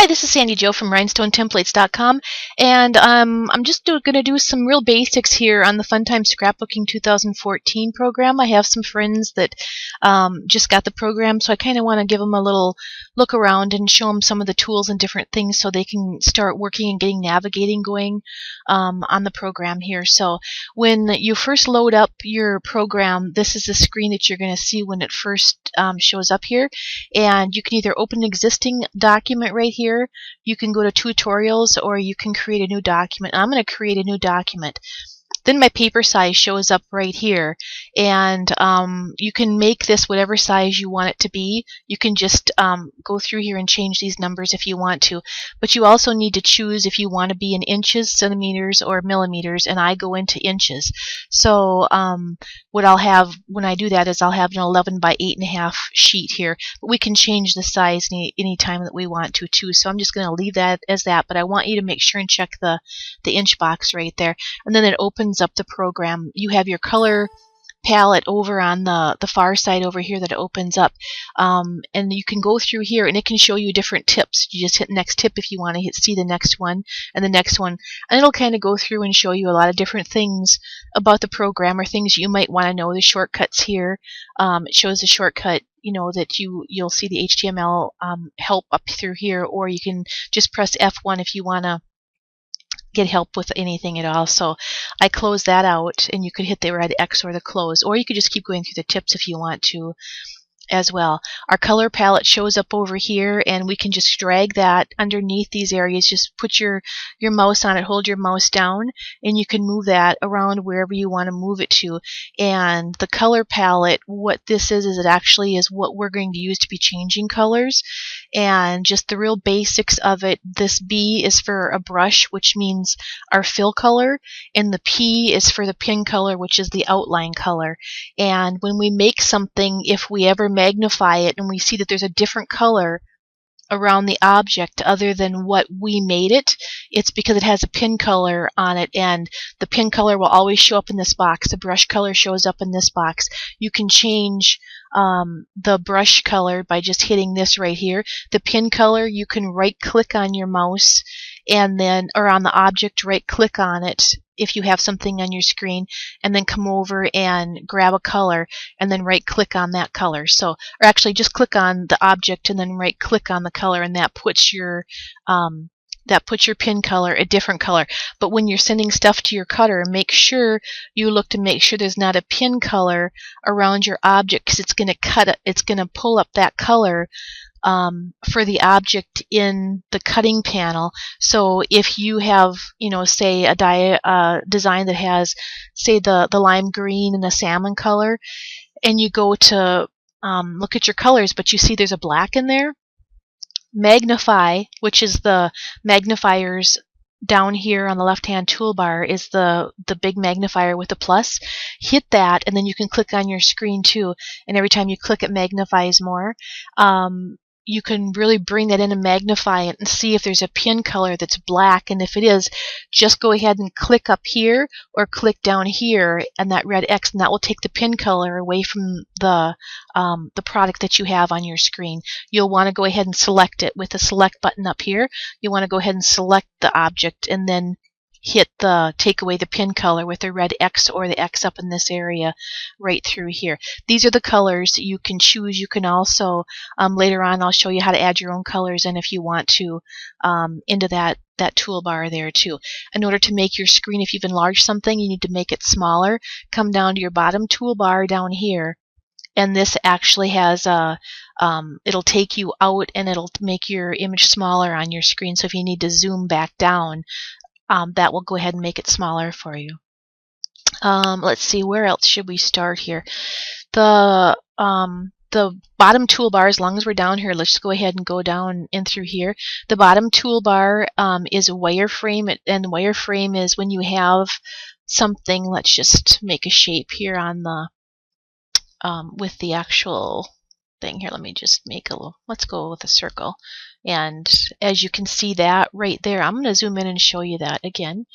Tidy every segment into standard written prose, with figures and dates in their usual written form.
Hi, this is Sandy Jo from rhinestonetemplates.com, and I'm just going to do some real basics here on the Funtime Scrapbooking 2014 program. I have some friends that just got the program, so I kind of want to give them a little look around and show them some of the tools and different things so they can start working and getting navigating going on the program here. So when you first load up your program, this is the screen that you're going to see when it first shows up here, and you can either open an existing document right here, you can go to tutorials, or you can create a new document. I'm going to create a new document. Then my paper size shows up right here, and you can make this whatever size you want it to be. You can just go through here and change these numbers if you want to, but you also need to choose if you want to be in inches, centimeters, or millimeters, and I go into inches. So what I'll have when I do that is I'll have an 11 by 8.5 sheet here, but we can change the size any time that we want to too. So I'm just going to leave that as that, but I want you to make sure and check the inch box right there, and then it opens up the program. You have your color palette over on the far side over here that it opens up, and you can go through here and it can show you different tips. You just hit next tip if you want to see the next one and the next one, and it'll kind of go through and show you a lot of different things about the program or things you might want to know. The shortcuts here, it shows the shortcut, you know, that you'll see the HTML help up through here, or you can just press F1 if you want to get help with anything at all. So I close that out, and you could hit the red X or the close, or you could just keep going through the tips if you want to as well. Our color palette shows up over here, and we can just drag that underneath these areas. Just put your mouse on it, hold your mouse down, and you can move that around wherever you want to move it to. And the color palette, what this is it actually is what we're going to use to be changing colors, and just the real basics of it. This B is for a brush, which means our fill color, and the P is for the pin color, which is the outline color. And when we make something, if we ever magnify it and we see that there's a different color around the object other than what we made it, it's because it has a pin color on it, and the pin color will always show up in this box. The brush color shows up in this box. You can change the brush color by just hitting this right here. The pin color, you can right click on your mouse and then, or on the object, right click on it if you have something on your screen, and then come over and grab a color and then right click on that color. So, or actually just click on the object and then right click on the color, and that puts your pin color a different color. But when you're sending stuff to your cutter, make sure you look to make sure there's not a pin color around your object, because it's going to cut it. It's going to pull up that color for the object in the cutting panel. So if you have, you know, say a design that has, say, the lime green and a salmon color, and you go to look at your colors, but you see there's a black in there, magnify, which is the magnifiers down here on the left hand toolbar, is the big magnifier with the plus. Hit that, and then you can click on your screen too, and every time you click, it magnifies more. You can really bring that in and magnify it and see if there's a pin color that's black, and if it is, just go ahead and click up here or click down here and that red X, and that will take the pin color away from the product that you have on your screen. You'll want to go ahead and select it with the select button up here. You want to go ahead and select the object and then hit the take away the pin color with the red X or the X up in this area right through here. These are the colors that you can choose. You can also later on I'll show you how to add your own colors in if you want to into that toolbar there too. In order to make your screen, if you've enlarged something, you need to make it smaller. Come down to your bottom toolbar down here, and this actually has a it'll take you out and it'll make your image smaller on your screen. So if you need to zoom back down, that will go ahead and make it smaller for you. Let's see, where else should we start here? The bottom toolbar, as long as we're down here, let's just go ahead and go down in through here. The bottom toolbar is a wireframe, and wireframe is when you have something. Let's just make a shape here on the with the actual thing here. Let me just make a little, let's go with a circle. And as you can see that right there, I'm going to zoom in and show you that again.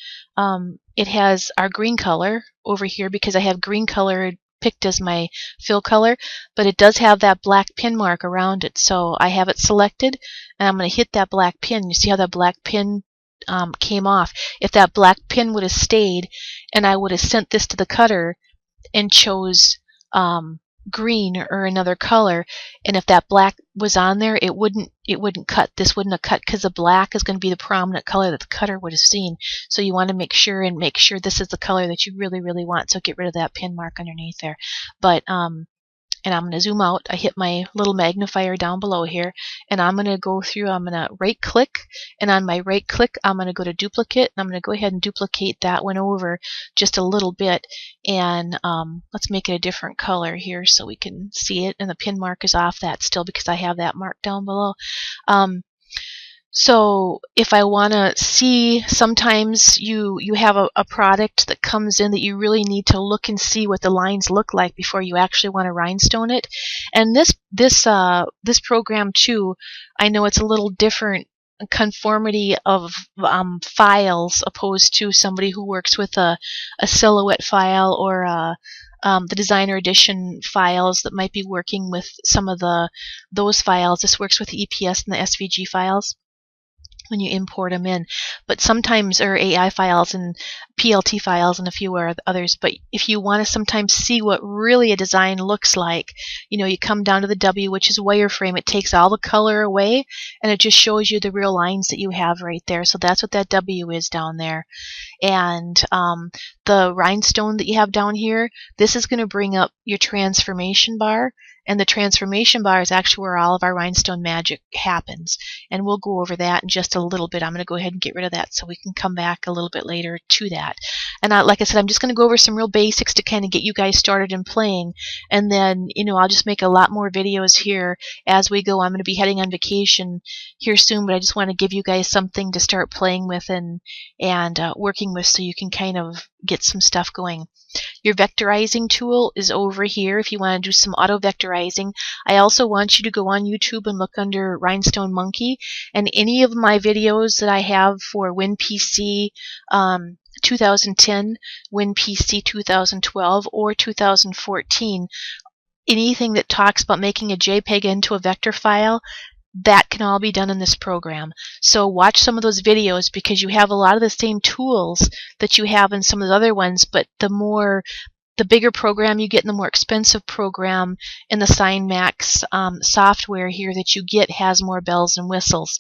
It has our green color over here because I have green colored picked as my fill color, but it does have that black pin mark around it. So I have it selected, and I'm going to hit that black pin. You see how that black pin came off? If that black pin would have stayed, and I would have sent this to the cutter and chose green or another color, and if that black was on there, it wouldn't cut. This wouldn't have cut because the black is going to be the prominent color that the cutter would have seen. So you want to make sure this is the color that you really want. So get rid of that pin mark underneath there. But and I'm going to zoom out. I hit my little magnifier down below here, and I'm going to go through, I'm going to right click, and on my right click I'm going to go to duplicate, and I'm going to go ahead and duplicate that one over just a little bit, and let's make it a different color here so we can see it, and the pin mark is off that still because I have that mark down below. So if I want to see, sometimes you have a product that comes in that you really need to look and see what the lines look like before you actually want to rhinestone it. And this program too, I know it's a little different conformity of files opposed to somebody who works with a silhouette file or the designer edition files that might be working with some of those files. This works with the EPS and the SVG files when you import them in, but sometimes, or AI files and PLT files and a few others, but if you want to sometimes see what really a design looks like, you come down to the W, which is wireframe. It takes all the color away and it just shows you the real lines that you have right there. So that's what that W is down there. And the rhinestone that you have down here, this is going to bring up your transformation bar. And the transformation bar is actually where all of our rhinestone magic happens. And we'll go over that in just a little bit. I'm going to go ahead and get rid of that so we can come back a little bit later to that. And like I said, I'm just going to go over some real basics to kind of get you guys started in playing. And then, I'll just make a lot more videos here as we go. I'm going to be heading on vacation here soon, but I just want to give you guys something to start playing with and working with so you can kind of get some stuff going. Your vectorizing tool is over here if you want to do some auto vectorizing. I also want you to go on YouTube and look under Rhinestone Monkey, and any of my videos that I have for WinPC 2010, WinPC 2012, or 2014, anything that talks about making a JPEG into a vector file, that can all be done in this program. So watch some of those videos because you have a lot of the same tools that you have in some of the other ones, but the bigger program you get and the more expensive program in the SignMax software here that you get has more bells and whistles.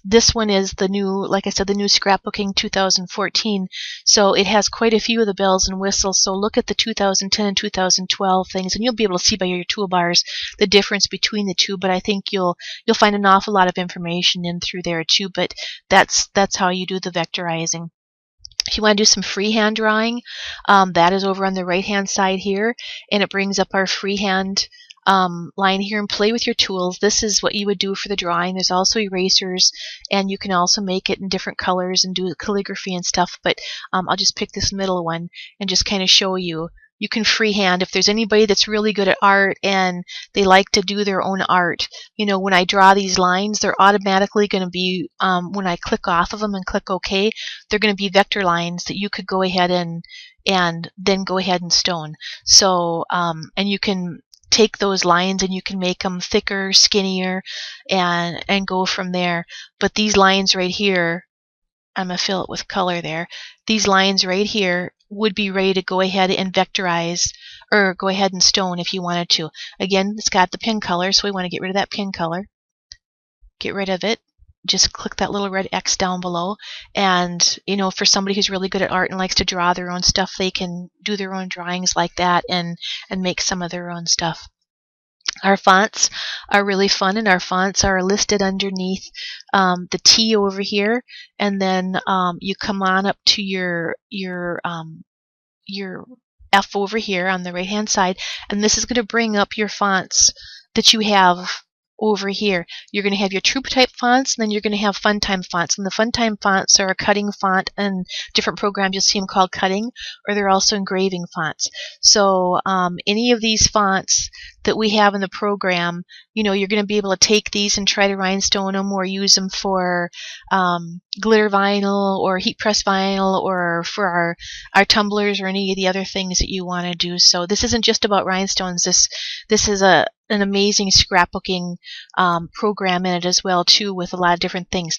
This one is the new, like I said, the new Scrapbooking 2014, so it has quite a few of the bells and whistles. So look at the 2010 and 2012 things, and you'll be able to see by your toolbars the difference between the two. But I think you'll find an awful lot of information in through there too. But that's how you do the vectorizing. If you want to do some freehand drawing, that is over on the right hand side here, and it brings up our freehand line here, and play with your tools. This is what you would do for the drawing. There's also erasers, and you can also make it in different colors and do calligraphy and stuff, but I'll just pick this middle one and just kind of show you. You can freehand. If there's anybody that's really good at art and they like to do their own art, when I draw these lines, they're automatically going to be, when I click off of them and click OK, they're going to be vector lines that you could go ahead and then go ahead and stone. So, and you can take those lines and you can make them thicker, skinnier, and go from there. But these lines right here, I'm going to fill it with color there. These lines right here would be ready to go ahead and vectorize or go ahead and stone if you wanted to. Again, it's got the pin color, so we want to get rid of that pin color. Get rid of it. Just click that little red X down below, and for somebody who's really good at art and likes to draw their own stuff, they can do their own drawings like that and make some of their own stuff. Our fonts are really fun, and our fonts are listed underneath the T over here, and then you come on up to your F over here on the right hand side, and this is going to bring up your fonts that you have over here. You're going to have your troop type fonts, and then you're going to have Funtime fonts. And the Funtime fonts are a cutting font, and different programs you'll see them called cutting, or they're also engraving fonts. So any of these fonts that we have in the program, you know, you're going to be able to take these and try to rhinestone them or use them for glitter vinyl or heat press vinyl or for our tumblers or any of the other things that you want to do. So this isn't just about rhinestones. This is an amazing scrapbooking program in it as well too, with a lot of different things.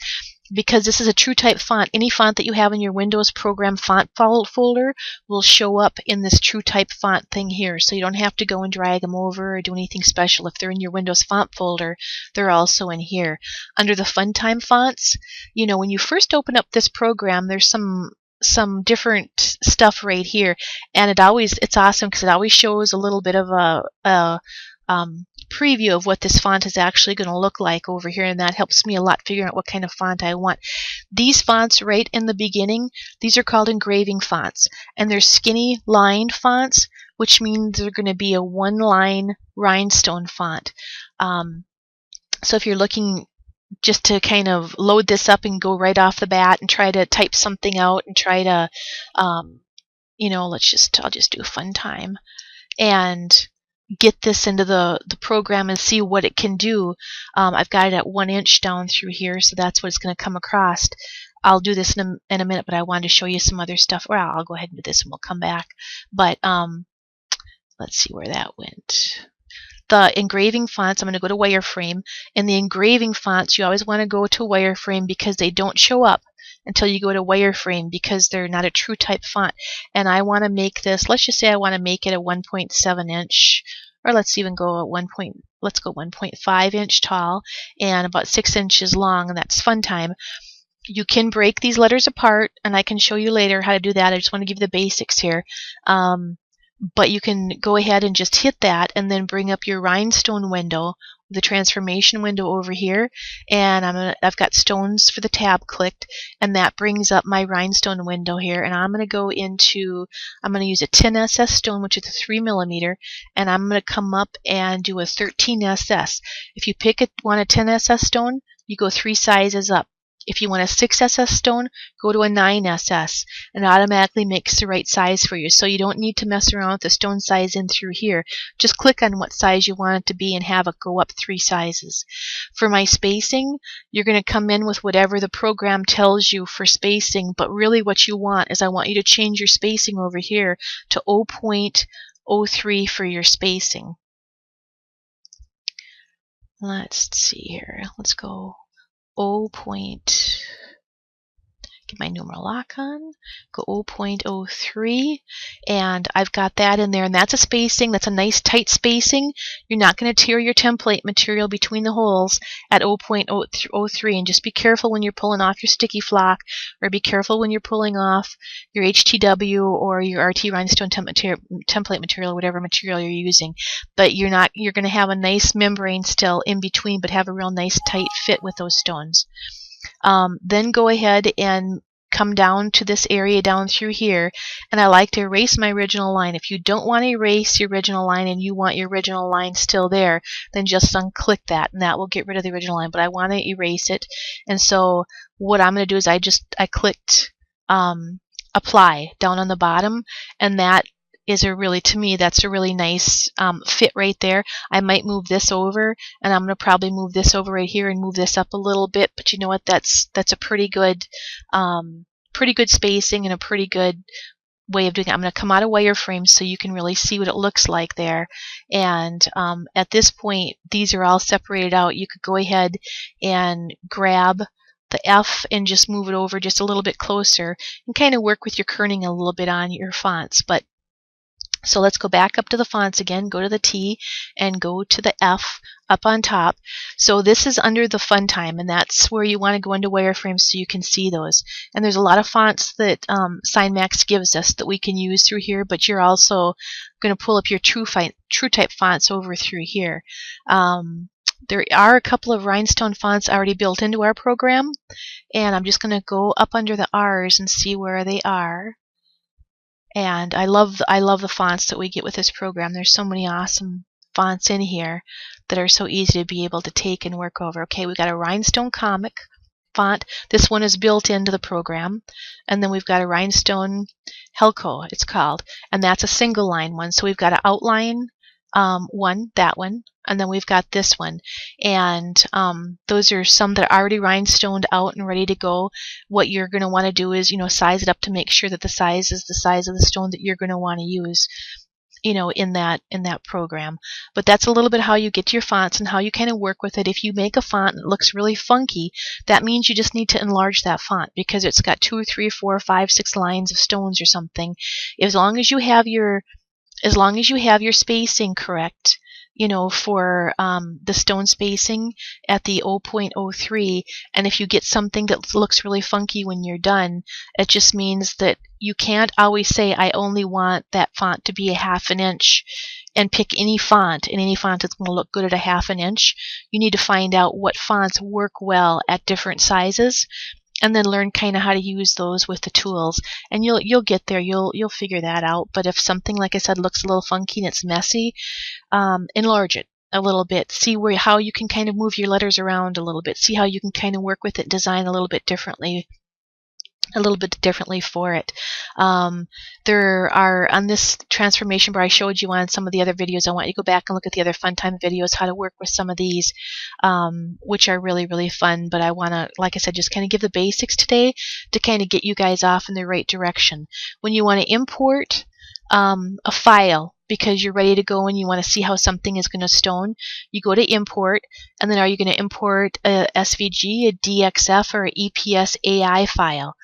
Because this is a TrueType font, any font that you have in your Windows program font folder will show up in this TrueType font thing here. So you don't have to go and drag them over or do anything special. If they're in your Windows font folder, they're also in here. Under the Funtime fonts, you know, when you first open up this program, there's some different stuff right here, and it's awesome because it always shows a little bit of a preview of what this font is actually going to look like over here, and that helps me a lot figuring out what kind of font I want. These fonts right in the beginning, these are called engraving fonts, and they're skinny lined fonts, which means they're going to be a one-line rhinestone font. So if you're looking just to kind of load this up and go right off the bat and try to type something out and try to, you know, I'll just do Funtime and get this into the program and see what it can do. I've got it at 1 inch down through here, so that's what it's going to come across. I'll do this in a minute, but I wanted to show you some other stuff. Well, I'll go ahead and do this and we'll come back. But let's see where that went. The engraving fonts, I'm going to go to wireframe. In the engraving fonts, you always want to go to wireframe because they don't show up until you go to wireframe because they're not a TrueType font. And I want to make this, let's just say I want to make it a 1.7 inch, or let's even go at let's go 1.5 inch tall and about 6 inches long, and that's Funtime. You can break these letters apart, and I can show you later how to do that. I just want to give you the basics here. But you can go ahead and just hit that and then bring up your rhinestone window, the transformation window over here, and I've got stones for the tab clicked, and that brings up my rhinestone window here, and I'm going to use a 10SS stone, which is a 3mm, and I'm going to come up and do a 13SS. If you want a 10SS stone, you go 3 sizes up. If you want a 6SS stone, go to a 9SS, and it automatically makes the right size for you. So you don't need to mess around with the stone size in through here. Just click on what size you want it to be and have it go up 3 sizes. For my spacing, you're going to come in with whatever the program tells you for spacing, but really what you want is I want you to change your spacing over here to 0.03 for your spacing. Let's see here. Let's go 0. Get my numeral lock on, go 0.03, and I've got that in there, and that's a spacing. That's a nice tight spacing. You're not going to tear your template material between the holes at 0.03, and just be careful when you're pulling off your sticky flock, or be careful when you're pulling off your HTW or your RT Rhinestone template material, whatever material you're using. But you're going to have a nice membrane still in between, but have a real nice tight fit with those stones. Then go ahead and come down to this area down through here, and I like to erase my original line. If you don't want to erase your original line and you want your original line still there, then just unclick that, and that will get rid of the original line. But I want to erase it, and so what I'm going to do is I clicked apply down on the bottom, and that is to me, that's a really nice fit right there. I might move this over, and I'm going to probably move this over right here and move this up a little bit, but you know what, that's a pretty good spacing and a pretty good way of doing it. I'm going to come out of wireframe so you can really see what it looks like there. And at this point, these are all separated out. You could go ahead and grab the F and just move it over just a little bit closer and kind of work with your kerning a little bit on your fonts. So let's go back up to the fonts again, go to the T, and go to the F up on top. So this is under the Funtime, and that's where you want to go into wireframe so you can see those. And there's a lot of fonts that SignMax gives us that we can use through here, but you're also going to pull up your TrueType fonts over through here. There are a couple of Rhinestone fonts already built into our program, and I'm just going to go up under the R's and see where they are. And I love the fonts that we get with this program. There's so many awesome fonts in here that are so easy to be able to take and work over. Okay, we've got a Rhinestone Comic font. This one is built into the program. And then we've got a Rhinestone Helco, it's called. And that's a single line one. So we've got an outline one, that one. and then we've got this one. And those are some that are already rhinestoned out and ready to go. What you're going to want to do is, size it up to make sure that the size is the size of the stone that you're going to want to use, in that program. But that's a little bit how you get to your fonts and how you kind of work with it. If you make a font and it looks really funky, that means you just need to enlarge that font because it's got 2, 3, 4, 5, 6 lines of stones or something. As long as you have your spacing correct, for the stone spacing at the 0.03, and if you get something that looks really funky when you're done, it just means that you can't always say, I only want that font to be a 1/2 inch and pick any font, and any font that's going to look good at a 1/2 inch. You need to find out what fonts work well at different sizes, and then learn kind of how to use those with the tools, and you'll get there. You'll figure that out. But if something, like I said, looks a little funky and it's messy, enlarge it a little bit. See how you can kind of move your letters around a little bit. See how you can kind of work with it, design a little bit differently for it. There are, on this transformation bar I showed you on some of the other videos, I want you to go back and look at the other Funtime videos, how to work with some of these, which are really, really fun. But I want to, like I said, just kind of give the basics today to kind of get you guys off in the right direction. When you want to import a file, because you're ready to go and you want to see how something is going to stone, you go to import, and then are you going to import a SVG, a DXF, or an EPS-AI file,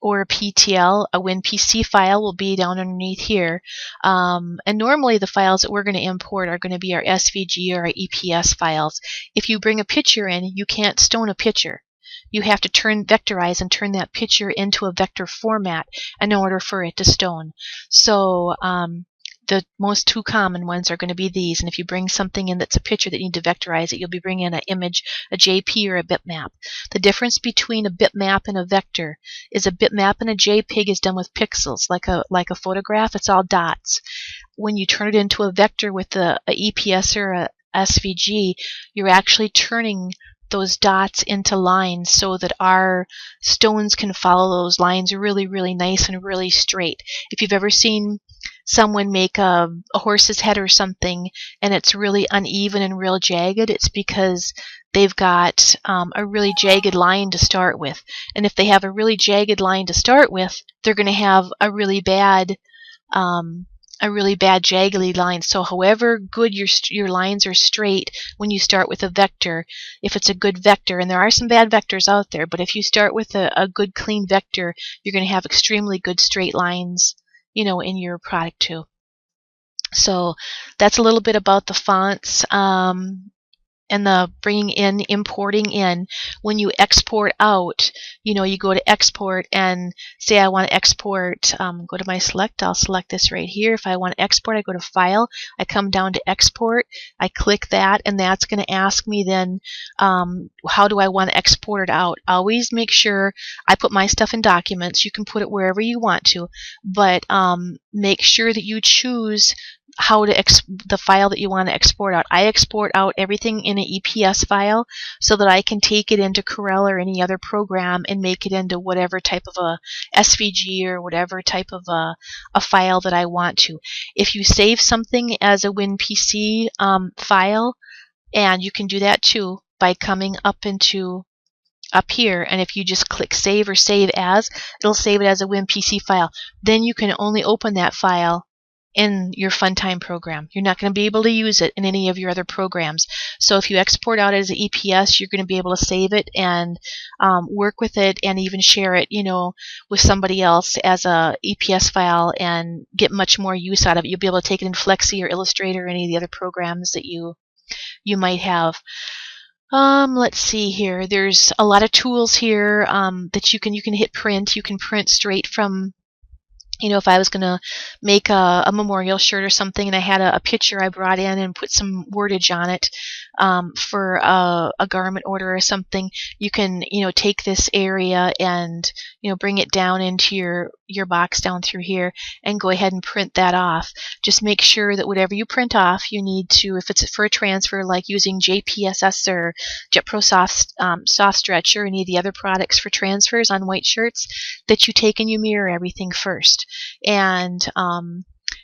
or a PTL? A WinPC file will be down underneath here. And normally the files that we're going to import are going to be our SVG or our EPS files. If you bring a picture in, you can't stone a picture. You have to vectorize and turn that picture into a vector format in order for it to stone. So the most two common ones are going to be these, and if you bring something in that's a picture that you need to vectorize it, you'll be bringing an image, a JP or a bitmap. The difference between a bitmap and a vector is a bitmap and a JPEG is done with pixels, like a photograph. It's all dots. When you turn it into a vector with a EPS or a SVG, you're actually turning those dots into lines so that our stones can follow those lines really, really nice and really straight. If you've ever seen someone make a horse's head or something and it's really uneven and real jagged, it's because they've got a really jagged line to start with. And if they have a really jagged line to start with, they're going to have a really bad jaggedy line. So however good your lines are straight when you start with a vector, if it's a good vector, and there are some bad vectors out there, but if you start with a good clean vector, you're going to have extremely good straight lines, in your product too. So that's a little bit about the fonts. And the bringing in, importing in. When you export out, you go to export and say I want to export, go to my select, I'll select this right here. If I want to export, I go to File, I come down to Export, I click that, and that's going to ask me then how do I want to export it out. Always make sure, I put my stuff in Documents, you can put it wherever you want to, but make sure that you choose how to the file that you want to export out. I export out everything in an EPS file so that I can take it into Corel or any other program and make it into whatever type of a SVG or whatever type of a file that I want to. If you save something as a WinPC file, and you can do that too by coming up here, and if you just click Save or Save As, it'll save it as a WinPC file. Then you can only open that file in your Funtime program. You're not going to be able to use it in any of your other programs. So if you export out as an EPS, you're going to be able to save it and work with it and even share it, with somebody else as a EPS file and get much more use out of it. You'll be able to take it in Flexi or Illustrator or any of the other programs that you might have. Let's see here. There's a lot of tools here that you can hit print. You can print straight from, if I was going to make a memorial shirt or something and I had a picture I brought in and put some wordage on it for a garment order or something, you can, take this area and, bring it down into your box down through here and go ahead and print that off. Just make sure that whatever you print off, you need to, if it's for a transfer, like using JPSS or JetPro Soft Stretch or any of the other products for transfers on white shirts, that you take and you mirror everything first. And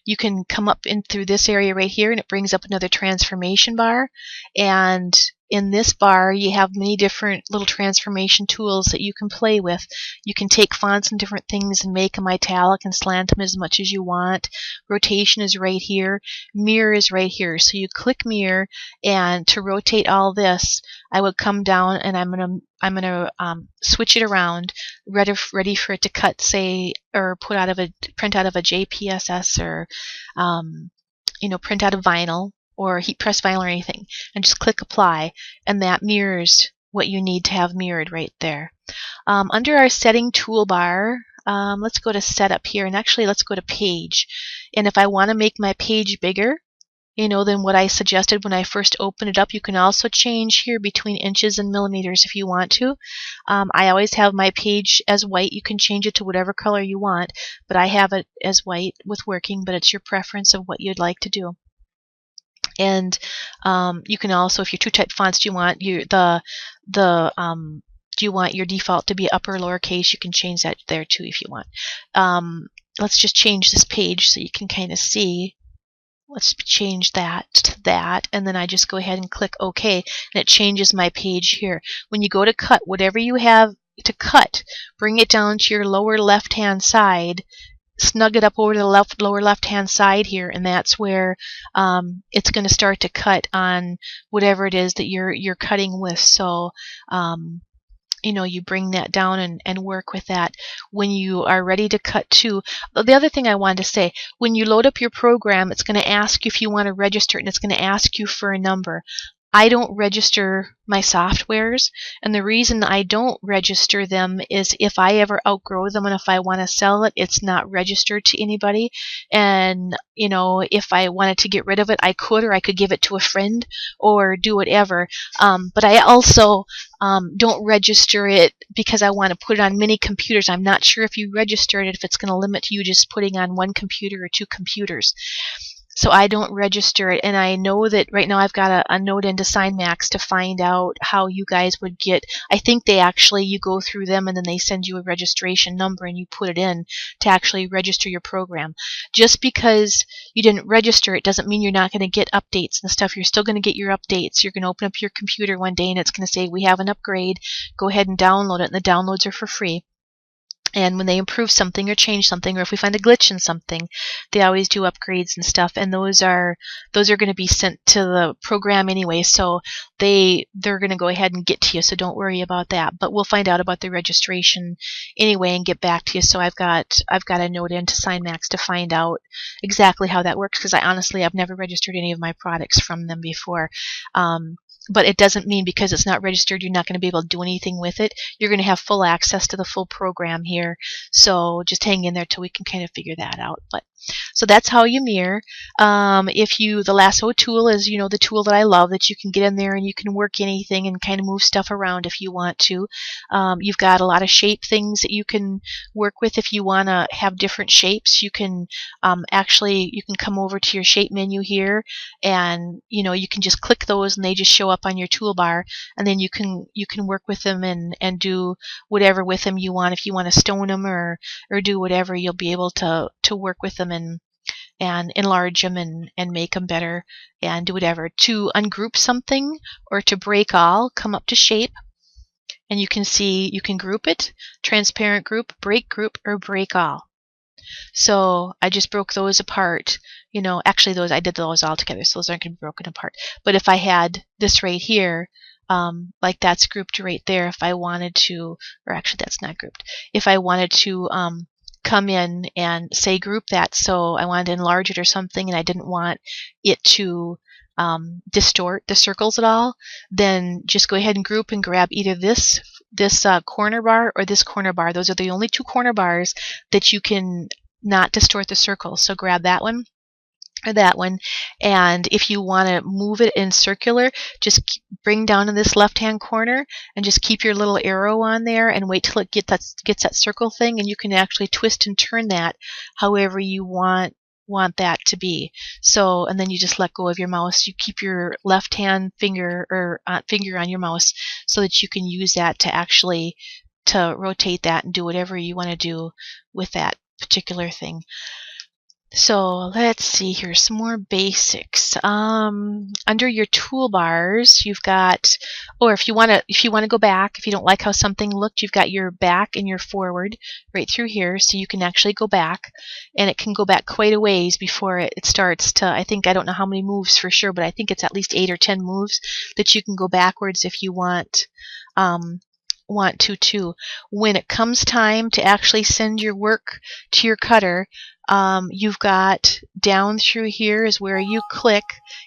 you can come up in through this area right here, and it brings up another transformation bar. And in this bar, you have many different little transformation tools that you can play with. You can take fonts and different things and make them italic and slant them as much as you want. Rotation is right here. Mirror is right here. So you click mirror, and to rotate all this, I would come down and I'm gonna switch it around, ready for it to cut, say, or print out of a JPSS, or print out of vinyl or heat press vinyl or anything, and just click apply, and that mirrors what you need to have mirrored right there. Under our setting toolbar, let's go to setup here, and actually let's go to page. And if I want to make my page bigger, than what I suggested when I first opened it up, you can also change here between inches and millimeters if you want to. I always have my page as white. You can change it to whatever color you want, but I have it as white with working, but it's your preference of what you'd like to do. And you can also, if you're two-type fonts, do you want your default to be upper or lowercase? You can change that there too if you want. Let's just change this page so you can kind of see. Let's change that to that, and then I just go ahead and click OK, and it changes my page here. When you go to cut, whatever you have to cut, bring it down to your lower left-hand side, snug it up over the lower left-hand side here, and that's where it's going to start to cut on whatever it is that you're cutting with. So you bring that down and work with that. When you are ready to cut to, the other thing I wanted to say, when you load up your program, it's going to ask you if you want to register, and it's going to ask you for a number. I don't register my softwares, and the reason I don't register them is if I ever outgrow them and if I want to sell it, it's not registered to anybody. And if I wanted to get rid of it, I could, or I could give it to a friend or do whatever. But I also don't register it because I want to put it on many computers. I'm not sure if you register it, if it's going to limit you just putting on one computer or two computers. So I don't register it, and I know that right now I've got a note into SignMax to find out how you guys would get. I think you go through them and then they send you a registration number and you put it in to actually register your program. Just because you didn't register it doesn't mean you're not going to get updates and stuff. You're still going to get your updates. You're going to open up your computer one day and it's going to say, we have an upgrade. Go ahead and download it, and the downloads are for free. And when they improve something or change something, or if we find a glitch in something, they always do upgrades and stuff. And those are going to be sent to the program anyway, so they're going to go ahead and get to you. So don't worry about that. But we'll find out about the registration anyway and get back to you. So I've got a note into SignMax to find out exactly how that works, because I've never registered any of my products from them before. But it doesn't mean because it's not registered you're not going to be able to do anything with it. You're going to have full access to the full program here. So just hang in there till we can kind of figure that out. So that's how you mirror. The lasso tool is, the tool that I love, that you can get in there and you can work anything and kind of move stuff around if you want to. You've got a lot of shape things that you can work with if you want to have different shapes. You can you can come over to your shape menu here, and you can just click those and they just show up on your toolbar, and then you can work with them and do whatever with them you want. If you want to stone them or do whatever, you'll be able to work with them and enlarge them and make them better and do whatever. To ungroup something or to break all, come up to shape, and you can see you can group it, transparent group, or break all. So I just broke those apart. Actually I did those all together, so those aren't going to be broken apart. But if I had this right here, like that's grouped right there, if I wanted to, or actually that's not grouped. If I wanted to come in and say group that, so I wanted to enlarge it or something and I didn't want it to distort the circles at all, then just go ahead and group and grab either this corner bar or this corner bar. Those are the only two corner bars that you can not distort the circles. So grab that one or that one, and if you want to move it in circular, just bring down in this left hand corner and just keep your little arrow on there and wait till it gets that circle thing, and you can actually twist and turn that however you want that to be. So, and then you just let go of your mouse. You keep your left hand finger or finger on your mouse so that you can use that to rotate that and do whatever you want to do with that particular thing. So let's see here, some more basics. Under your toolbars, you've got, or if you want to go back, if you don't like how something looked, you've got your back and your forward right through here, so you can actually go back, and it can go back quite a ways before it starts to, I don't know how many moves for sure, but I think it's at least 8 or 10 moves that you can go backwards if you want to too. When it comes time to actually send your work to your cutter, you've got down through here is where you click,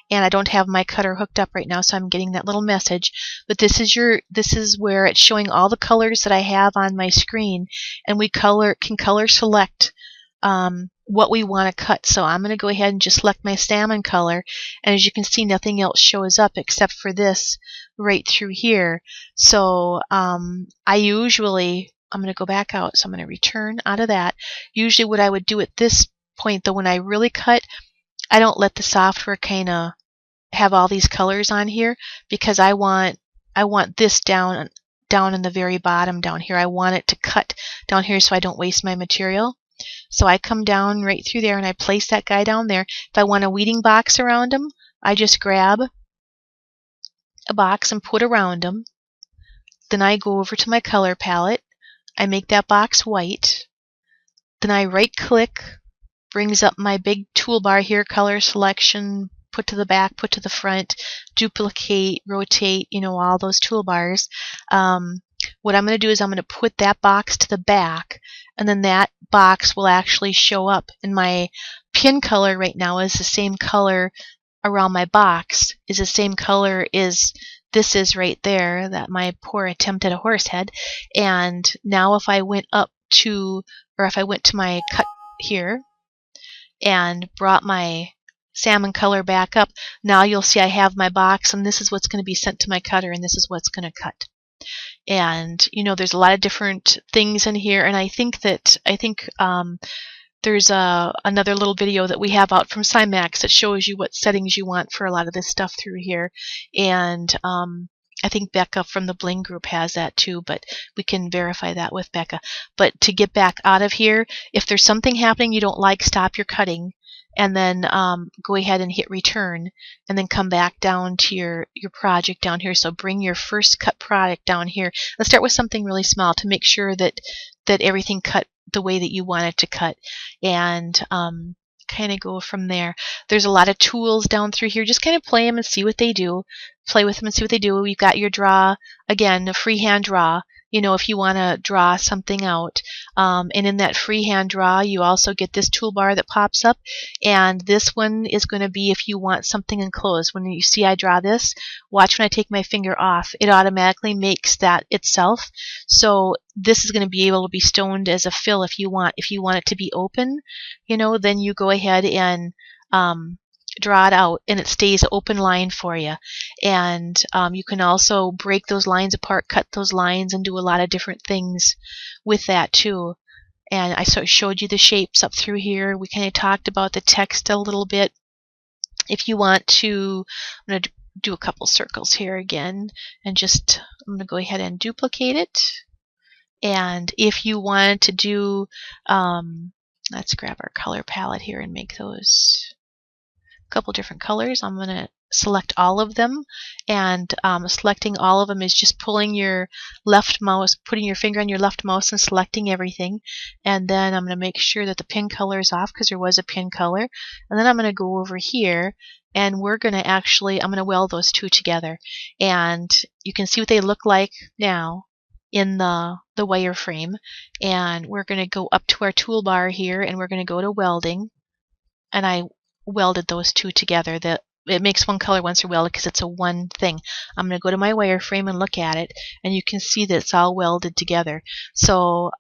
and I don't have my cutter hooked up right now, so I'm getting that little message, but this is where it's showing all the colors that I have on my screen, and we can color select what we want to cut. So I'm going to go ahead and just select my salmon color, and as you can see, nothing else shows up except for this right through here. So I'm going to go back out, so I'm going to return out of that. Usually what I would do at this point, though, when I really cut, I don't let the software kind of have all these colors on here, because I want this down in the very bottom down here. I want it to cut down here so I don't waste my material. So I come down right through there and I place that guy down there. If I want a weeding box around him, I just grab a box and put around him. Then I go over to my color palette. I make that box white. Then I right click, brings up my big toolbar here, color selection, put to the back, put to the front, duplicate, rotate, all those toolbars. What I'm going to do is I'm going to put that box to the back, and then that box will actually show up. And my pin color right now is the same color around my box, is the same color as this is right there, that my poor attempt at a horse head. And now if I went to my cut here and brought my salmon color back up, now you'll see I have my box, and this is what's going to be sent to my cutter, and this is what's going to cut. And there's a lot of different things in here, and I think there's another little video that we have out from Cymax that shows you what settings you want for a lot of this stuff through here. And I think Becca from the Bling group has that too, but we can verify that with Becca. But to get back out of here, if there's something happening you don't like, stop your cutting, and then go ahead and hit return, and then come back down to your project down here. So bring your first cut product down here. Let's start with something really small to make sure that everything cut the way that you want it to cut, and kind of go from there. There's a lot of tools down through here. Just kind of play them and see what they do. Play with them and see what they do. We've got your draw, again, a freehand draw, if you want to draw something out. And in that freehand draw, you also get this toolbar that pops up, and this one is going to be if you want something enclosed. When you see I draw this, watch when I take my finger off, it automatically makes that itself. So this is going to be able to be stoned as a fill if you want. If you want it to be open, then you go ahead and draw it out, and it stays open line for you. And you can also break those lines apart, cut those lines, and do a lot of different things with that too. And I sort of showed you the shapes up through here. We kind of talked about the text a little bit. If you want to, I'm going to do a couple circles here again, and I'm going to go ahead and duplicate it. And if you want to do, let's grab our color palette here and make those couple different colors. I'm going to select all of them, and selecting all of them is just pulling your left mouse, putting your finger on your left mouse and selecting everything. And then I'm going to make sure that the pin color is off, because there was a pin color. And then I'm going to go over here, and I'm going to weld those two together. And you can see what they look like now in the wireframe. And we're going to go up to our toolbar here, and we're going to go to welding, and I welded those two together. It makes one color once they're welded because it's a one thing. I'm going to go to my wireframe and look at it, and you can see that it's all welded together. So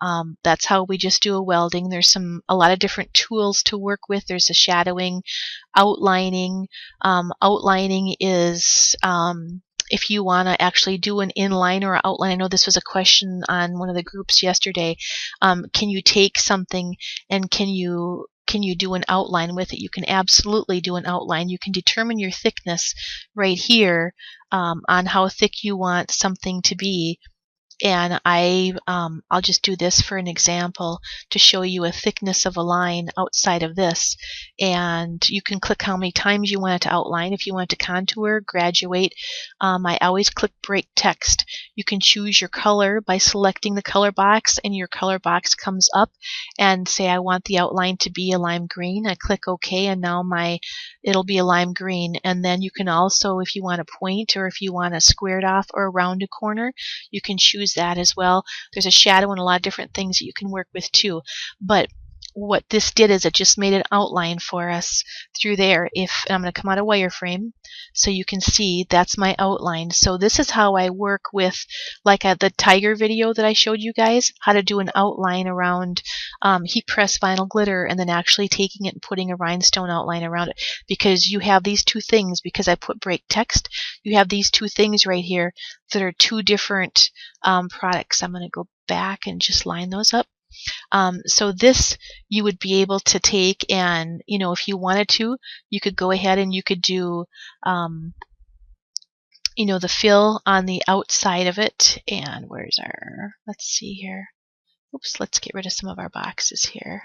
that's how we just do a welding. There's a lot of different tools to work with. There's a shadowing, outlining. Outlining is if you want to actually do an inline or outline. I know this was a question on one of the groups yesterday. Can you take something and can you do an outline with it? You can absolutely do an outline. You can determine your thickness right here on how thick you want something to be. And I'll just do this for an example to show you a thickness of a line outside of this. And you can click how many times you want it to outline. If you want it to contour, graduate, I always click break text. You can choose your color by selecting the color box, and your color box comes up and say I want the outline to be a lime green. I click OK, and now it'll be a lime green. And then you can also, if you want a point or if you want a squared off or a rounded corner, you can choose that as well. There's a shadow and a lot of different things that you can work with too. But what this did is it just made an outline for us through there. And I'm going to come out of wireframe so you can see that's my outline. So this is how I work with, like the tiger video that I showed you guys, how to do an outline around heat press vinyl glitter, and then actually taking it and putting a rhinestone outline around it. Because you have these two things, because I put break text, you have these two things right here that are two different products. I'm going to go back and just line those up. So this you would be able to take, and if you wanted to, you could go ahead and you could do the fill on the outside of it. And where's let's see here. Oops, let's get rid of some of our boxes here.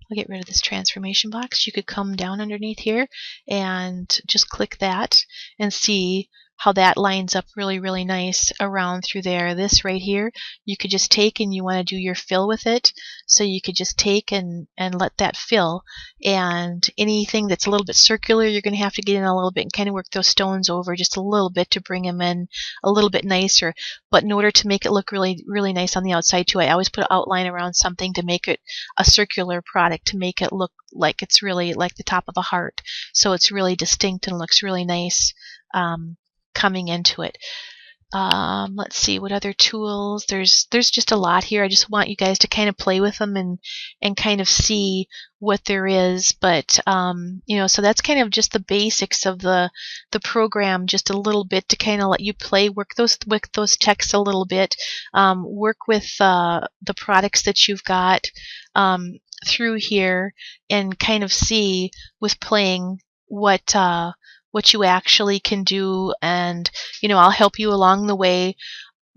I'll get rid of this transformation box. You could come down underneath here and just click that and see how that lines up really, really nice around through there. This right here, you could just take, and you want to do your fill with it. So you could just take and let that fill. And anything that's a little bit circular, you're going to have to get in a little bit and kind of work those stones over just a little bit to bring them in a little bit nicer. But in order to make it look really, really nice on the outside too, I always put an outline around something to make it a circular product, to make it look like it's really like the top of a heart. So it's really distinct and looks really nice coming into it. Let's see what other tools. There's just a lot here. I just want you guys to kind of play with them and kind of see what there is. But so that's kind of just the basics of the program, just a little bit to kind of let you play, work those texts a little bit, work with the products that you've got through here, and kind of see with playing what you actually can do. And I'll help you along the way.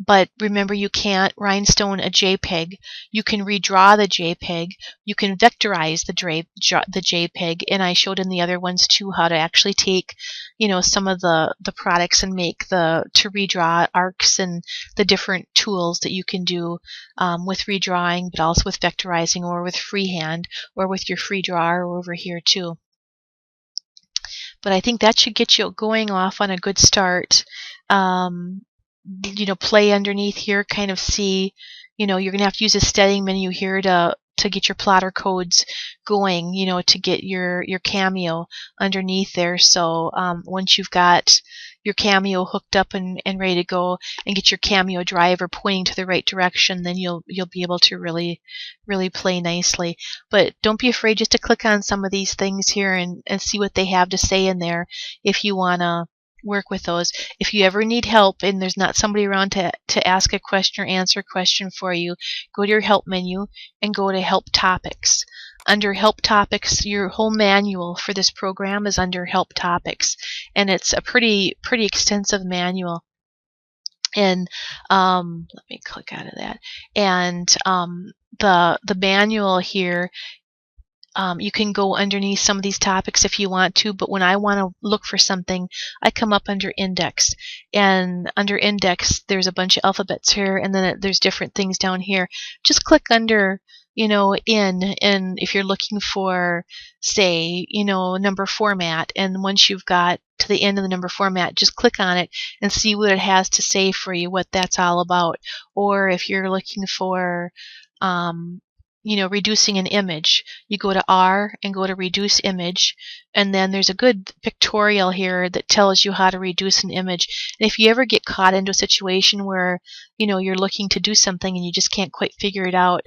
But remember, you can't rhinestone a JPEG. You can redraw the JPEG. You can vectorize the JPEG. And I showed in the other ones too how to actually take some of the products and make to redraw arcs and the different tools that you can do with redrawing, but also with vectorizing or with freehand or with your free drawer over here too. But I think that should get you going off on a good start. Play underneath here, kind of see, you're going to have to use a setting menu here to get your plotter codes going, to get your Cameo underneath there. So once you've got your Cameo hooked up and ready to go, and get your Cameo driver pointing to the right direction, then you'll be able to really, really play nicely. But don't be afraid just to click on some of these things here and see what they have to say in there if you want to work with those. If you ever need help and there's not somebody around to ask a question or answer a question for you, go to your help menu and go to help topics. Under help topics, your whole manual for this program is under help topics, and it's a pretty extensive manual. And let me click out of that. And the manual here, you can go underneath some of these topics if you want to, but when I want to look for something, I come up under index. And under index, there's a bunch of alphabets here, and then there's different things down here. Just click under, and if you're looking for, say, number format, and once you've got to the end of the number format, just click on it and see what it has to say for you, what that's all about. Or if you're looking for reducing an image, you go to R and go to reduce image, and then there's a good pictorial here that tells you how to reduce an image. And if you ever get caught into a situation where you're looking to do something and you just can't quite figure it out,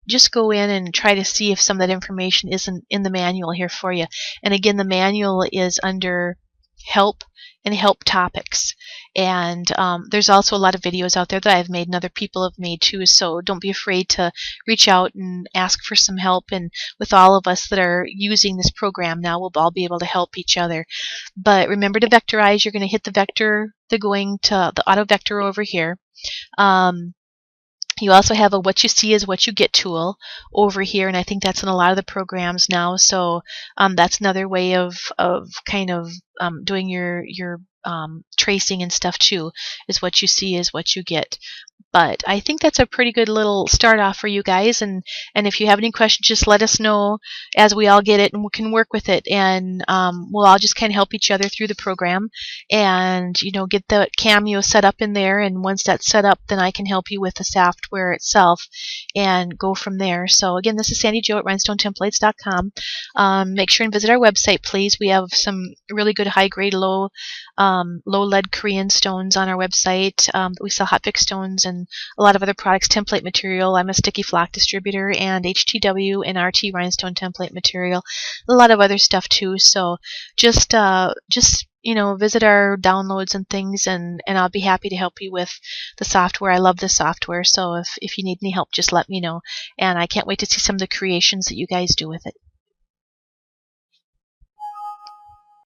just go in and try to see if some of that information isn't in the manual here for you. And again, the manual is under help and help topics. And there's also a lot of videos out there that I've made and other people have made too, so don't be afraid to reach out and ask for some help. And with all of us that are using this program now, we'll all be able to help each other. But remember to vectorize. You're going to hit the vector, the going to the auto vector over here. You also have a what you see is what you get tool over here, and I think that's in a lot of the programs now. So that's another way of kind of doing your tracing and stuff too, is what you see is what you get. But I think that's a pretty good little start off for you guys, and if you have any questions, just let us know as we all get it and we can work with it, and we'll all just kind of help each other through the program, and get the Cameo set up in there. And once that's set up, then I can help you with the software itself and go from there. So again, this is Sandy Jo at rhinestonetemplates.com. Make sure and visit our website, please. We have some really good high grade low lead Korean stones on our website. We sell hot fix stones and a lot of other products, template material. I'm a sticky flock distributor, and HTW and RT rhinestone template material. A lot of other stuff too. So just visit our downloads and things, and I'll be happy to help you with the software. I love this software, so if you need any help, just let me know. And I can't wait to see some of the creations that you guys do with it.